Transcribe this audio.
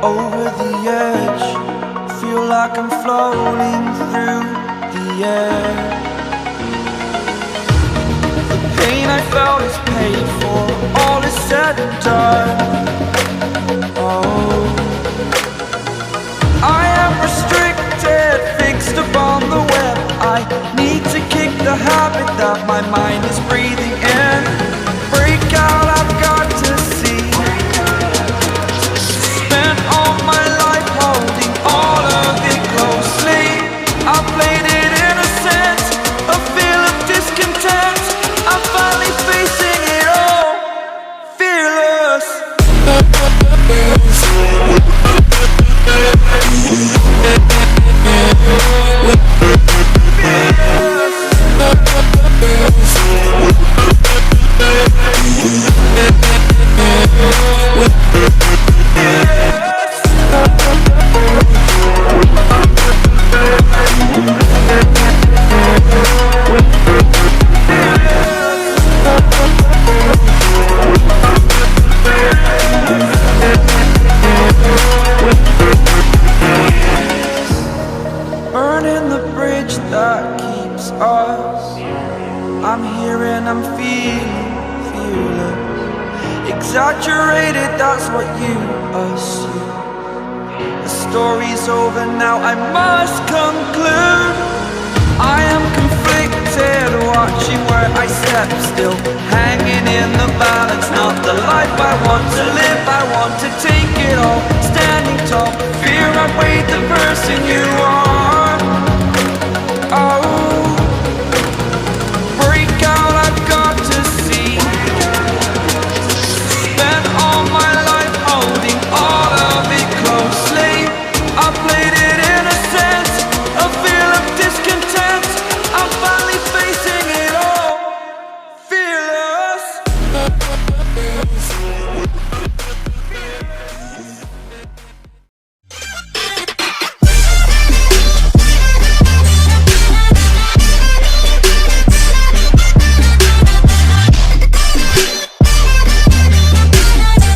over the edge. Feel like I'm floating through the air. The pain I felt is paid for, all is said and done. Oh, I am restricted, fixed upon the web. I need to kick the habit that my mind is breathing in. Break out, I've got to see. Spent all my life holding all of it closely. I played it innocent, a feel of discontent. I'm finally facing it all, fearless. Burning the bridge that keeps us. I'm here and I'm feeling fearless. Exaggerated, that's what you assume. The story's over now, I must conclude. I am conflicted, watching where I step still, hanging in the balance. Not the life I want to live, I want to take it all. Standing tall, fear I weighed the person you are.